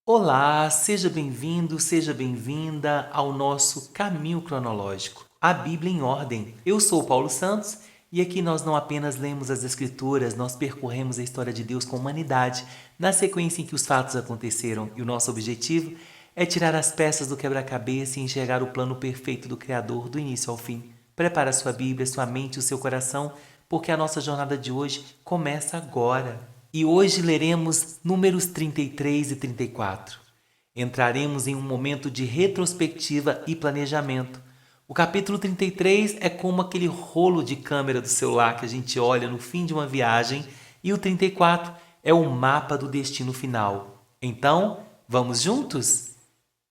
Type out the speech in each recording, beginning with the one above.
Olá, seja bem-vindo, seja bem-vinda ao nosso caminho cronológico, a Bíblia em ordem. Eu sou o Paulo Santos e aqui nós não apenas lemos as Escrituras, nós percorremos a história de Deus com a humanidade, na sequência em que os fatos aconteceram, e o nosso objetivo é tirar as peças do quebra-cabeça e enxergar o plano perfeito do Criador do início ao fim. Prepara sua Bíblia, sua mente e o seu coração, porque a nossa jornada de hoje começa agora. E hoje leremos números 33 e 34. Entraremos em um momento de retrospectiva e planejamento. O capítulo 33 é como aquele rolo de câmera do celular que a gente olha no fim de uma viagem, e o 34 é o mapa do destino final. Então, vamos juntos?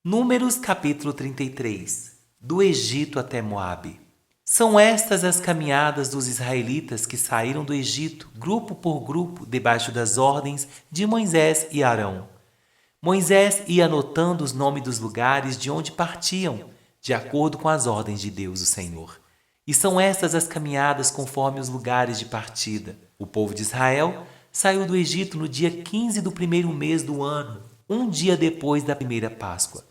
Números capítulo 33. Do Egito até Moabe. São estas as caminhadas dos israelitas que saíram do Egito, grupo por grupo, debaixo das ordens de Moisés e Arão. Moisés ia anotando os nomes dos lugares de onde partiam, de acordo com as ordens de Deus, o Senhor. E são estas as caminhadas conforme os lugares de partida. O povo de Israel saiu do Egito no dia 15 do primeiro mês do ano, um dia depois da primeira Páscoa.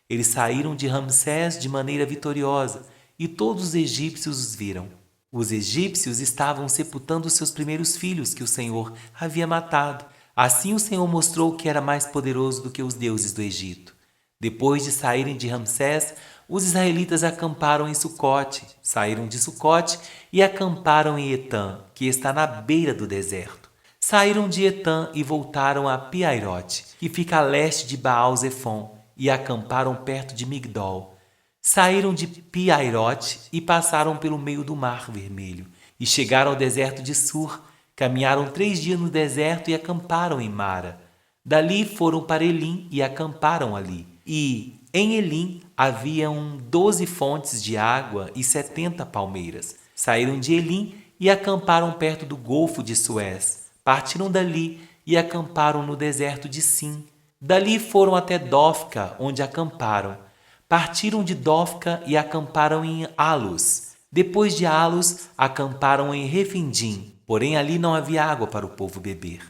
Eles saíram de Ramsés de maneira vitoriosa, e todos os egípcios os viram. Os egípcios estavam sepultando seus primeiros filhos que o Senhor havia matado. Assim o Senhor mostrou que era mais poderoso do que os deuses do Egito. Depois de saírem de Ramsés, os israelitas acamparam em Sucote, saíram de Sucote e acamparam em Etã, que está na beira do deserto. Saíram de Etã e voltaram a Piairote, que fica a leste de Baal-Zefon, e acamparam perto de Migdol. Saíram de Piairote e passaram pelo meio do Mar Vermelho, e chegaram ao deserto de Sur. Caminharam 3 dias no deserto e acamparam em Mara. Dali foram para Elim e acamparam ali. E em Elim haviam 12 fontes de água e 70 palmeiras. Saíram de Elim e acamparam perto do Golfo de Suez. Partiram dali e acamparam no deserto de Sim. Dali foram até Dofca, onde acamparam. Partiram de Dofca e acamparam em Alos. Depois de Alos, acamparam em Refidim, porém ali não havia água para o povo beber.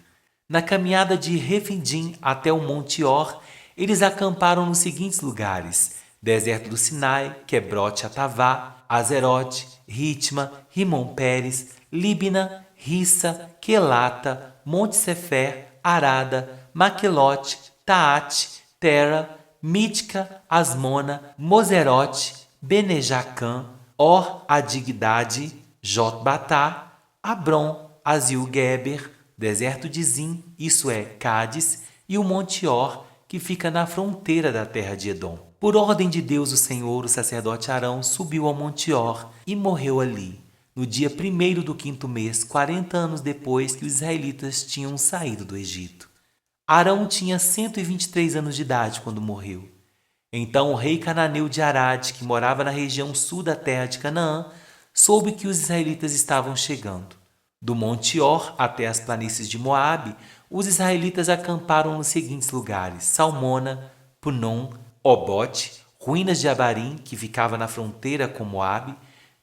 Na caminhada de Refidim até o Monte Or, eles acamparam nos seguintes lugares: deserto do Sinai, Quebrote Atavá, Azerote, Ritma, Rimon Pérez, Líbina, Rissa, Quelata, Monte Sefer, Arada, Maquelote, Taate, Tera, Mítica, Asmona, Moserote, Benejacã, Or Adigdade, Jotbatá, Abrom, Azil-Geber, deserto de Zim, isso é, Cádiz, e o Monte Or, que fica na fronteira da terra de Edom. Por ordem de Deus, o Senhor, o sacerdote Arão subiu ao Monte Or e morreu ali, no dia 1º do 5º mês, 40 anos depois que os israelitas tinham saído do Egito. Arão tinha 123 anos de idade quando morreu. Então o rei cananeu de Arade, que morava na região sul da terra de Canaã, soube que os israelitas estavam chegando. Do Monte Or até as planícies de Moabe, os israelitas acamparam nos seguintes lugares: Salmona, Punom, Obote, ruínas de Abarim, que ficava na fronteira com Moabe,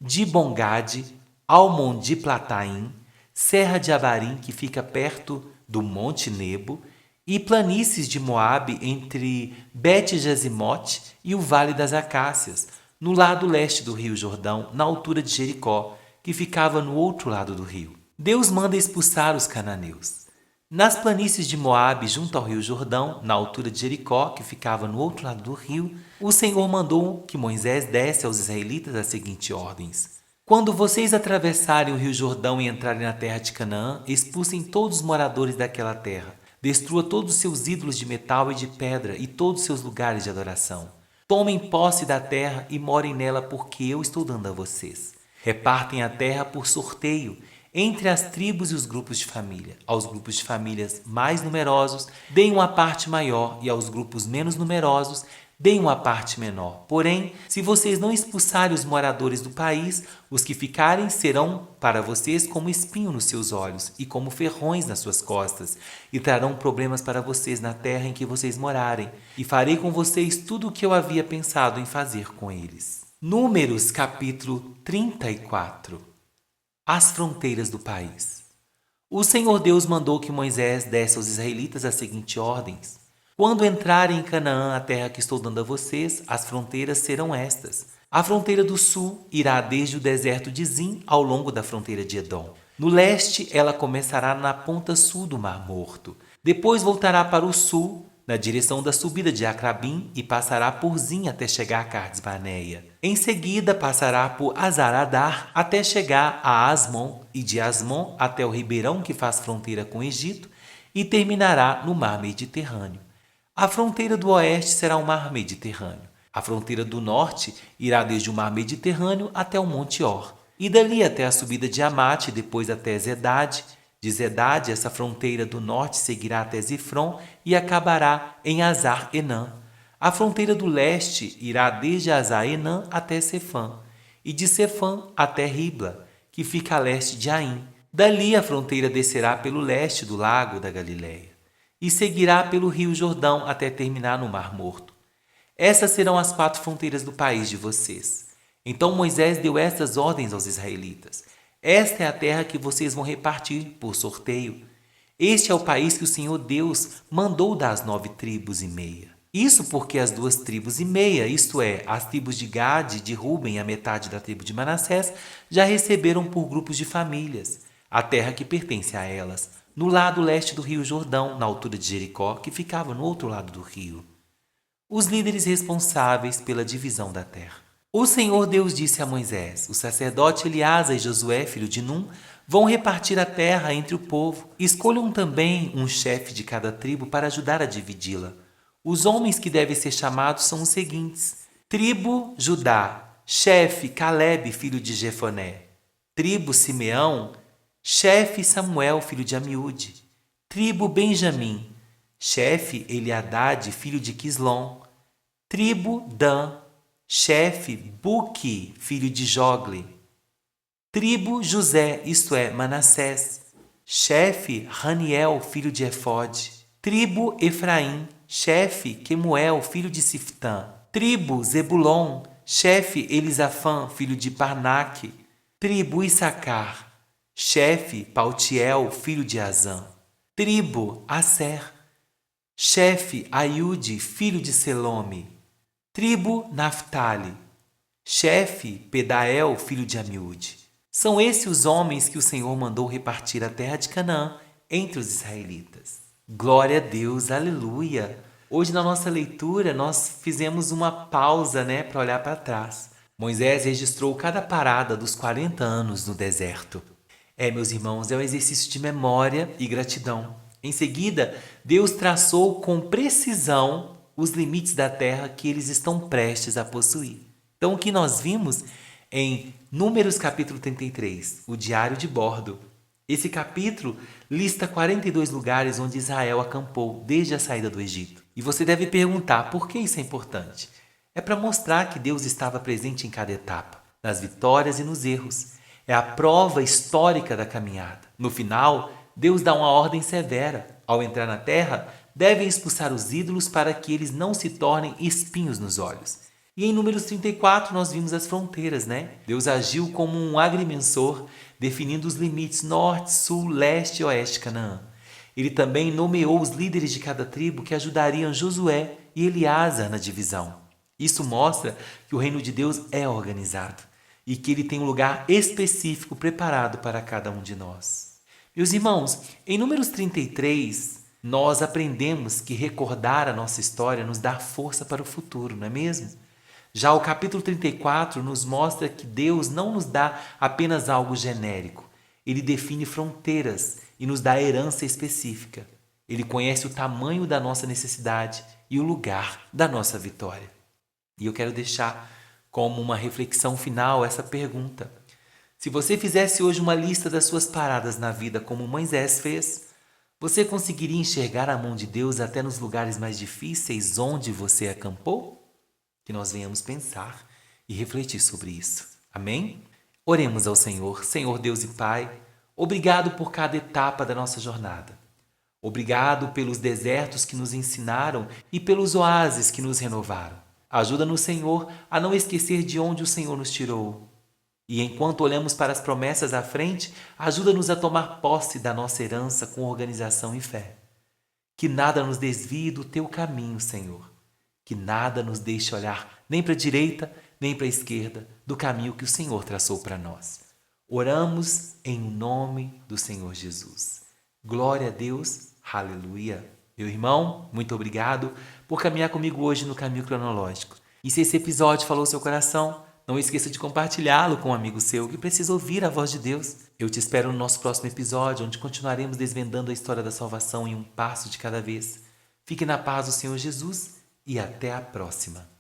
Dibongade, Almon-de-Plataim, Serra de Abarim, que fica perto do Monte Nebo, e planícies de Moabe entre Bet-Jazimote e o Vale das Acácias, no lado leste do rio Jordão, na altura de Jericó, que ficava no outro lado do rio. Deus manda expulsar os cananeus. Nas planícies de Moabe, junto ao rio Jordão, na altura de Jericó, que ficava no outro lado do rio, o Senhor mandou que Moisés desse aos israelitas as seguintes ordens: quando vocês atravessarem o rio Jordão e entrarem na terra de Canaã, expulsem todos os moradores daquela terra. Destrua todos os seus ídolos de metal e de pedra e todos os seus lugares de adoração. Tomem posse da terra e morem nela, porque eu estou dando a vocês. Repartem a terra por sorteio entre as tribos e os grupos de família. Aos grupos de famílias mais numerosos, deem uma parte maior, e aos grupos menos numerosos, deem uma parte menor. Porém, se vocês não expulsarem os moradores do país, os que ficarem serão para vocês como espinho nos seus olhos e como ferrões nas suas costas, e trarão problemas para vocês na terra em que vocês morarem, e farei com vocês tudo o que eu havia pensado em fazer com eles. Números capítulo 34. As fronteiras do país. O Senhor Deus mandou que Moisés desse aos israelitas as seguintes ordens: Quando entrarem em Canaã, a terra que estou dando a vocês, as fronteiras serão estas. A fronteira do sul irá desde o deserto de Zin ao longo da fronteira de Edom. No leste, ela começará na ponta sul do Mar Morto. Depois voltará para o sul, na direção da subida de Acrabim, e passará por Zin até chegar a Cades Barneia. Em seguida, passará por Azaradar até chegar a Asmon, e de Asmon até o ribeirão que faz fronteira com o Egito, e terminará no Mar Mediterrâneo. A fronteira do oeste será o Mar Mediterrâneo. A fronteira do norte irá desde o Mar Mediterrâneo até o Monte Or, e dali até a subida de Amate, depois até Zedade. De Zedade, essa fronteira do norte seguirá até Zifron e acabará em Azar-Enã. A fronteira do leste irá desde Azar-Enã até Sefã, e de Sefã até Ribla, que fica a leste de Aim. Dali a fronteira descerá pelo leste do lago da Galileia, e seguirá pelo rio Jordão até terminar no Mar Morto. Essas serão as 4 fronteiras do país de vocês. Então Moisés deu estas ordens aos israelitas. Esta é a terra que vocês vão repartir por sorteio. Este é o país que o Senhor Deus mandou dar às 9 tribos e meia. Isso porque as 2 tribos e meia, isto é, as tribos de Gade e de Ruben e a metade da tribo de Manassés, já receberam por grupos de famílias a terra que pertence a elas, no lado leste do rio Jordão, na altura de Jericó, que ficava no outro lado do rio. Os líderes responsáveis pela divisão da terra. O Senhor Deus disse a Moisés: o sacerdote Eleazar e Josué, filho de Num, vão repartir a terra entre o povo. Escolham também um chefe de cada tribo para ajudar a dividi-la. Os homens que devem ser chamados são os seguintes: tribo Judá, chefe Calebe, filho de Jefoné. Tribo Simeão, chefe Samuel, filho de Amiúde. Tribo Benjamim, chefe Eliadade, filho de Quislom. Tribo Dan, chefe Buque, filho de Jogle. Tribo José, isto é, Manassés, chefe Raniel, filho de Efode. Tribo Efraim, chefe Quemuel, filho de Siftã. Tribo Zebulon, chefe Elisafã, filho de Parnaque. Tribo Issacar, chefe Paltiel, filho de Azã. Tribo Asser, chefe Aiude, filho de Selome. Tribo Naftali, chefe Pedael, filho de Amiúde. São esses os homens que o Senhor mandou repartir a terra de Canaã entre os israelitas. Glória a Deus, aleluia! Hoje na nossa leitura nós fizemos uma pausa, para olhar para trás. Moisés registrou cada parada dos 40 anos no deserto. Meus irmãos, é um exercício de memória e gratidão. Em seguida, Deus traçou com precisão os limites da terra que eles estão prestes a possuir. Então, o que nós vimos em Números capítulo 33, o diário de bordo. Esse capítulo lista 42 lugares onde Israel acampou desde a saída do Egito. E você deve perguntar por que isso é importante. É para mostrar que Deus estava presente em cada etapa, nas vitórias e nos erros. É a prova histórica da caminhada. No final, Deus dá uma ordem severa. Ao entrar na terra, devem expulsar os ídolos para que eles não se tornem espinhos nos olhos. E em Números 34 nós vimos as fronteiras, Deus agiu como um agrimensor, definindo os limites norte, sul, leste e oeste de Canaã. Ele também nomeou os líderes de cada tribo que ajudariam Josué e Eleazar na divisão. Isso mostra que o reino de Deus é organizado e que ele tem um lugar específico preparado para cada um de nós. Meus irmãos, em Números 33, nós aprendemos que recordar a nossa história nos dá força para o futuro, não é mesmo? Já o capítulo 34 nos mostra que Deus não nos dá apenas algo genérico. Ele define fronteiras e nos dá herança específica. Ele conhece o tamanho da nossa necessidade e o lugar da nossa vitória. E eu quero deixar como uma reflexão final essa pergunta. Se você fizesse hoje uma lista das suas paradas na vida como Moisés fez, você conseguiria enxergar a mão de Deus até nos lugares mais difíceis onde você acampou? Que nós venhamos pensar e refletir sobre isso. Amém? Oremos ao Senhor. Senhor Deus e Pai, obrigado por cada etapa da nossa jornada. Obrigado pelos desertos que nos ensinaram e pelos oásis que nos renovaram. Ajuda-nos, Senhor, a não esquecer de onde o Senhor nos tirou. E enquanto olhamos para as promessas à frente, ajuda-nos a tomar posse da nossa herança com organização e fé. Que nada nos desvie do teu caminho, Senhor. Que nada nos deixe olhar nem para a direita, nem para a esquerda do caminho que o Senhor traçou para nós. Oramos em nome do Senhor Jesus. Glória a Deus. Aleluia. Meu irmão, muito obrigado por caminhar comigo hoje no caminho cronológico. E se esse episódio falou seu coração, não esqueça de compartilhá-lo com um amigo seu que precisa ouvir a voz de Deus. Eu te espero no nosso próximo episódio, onde continuaremos desvendando a história da salvação em um passo de cada vez. Fique na paz do Senhor Jesus e até a próxima.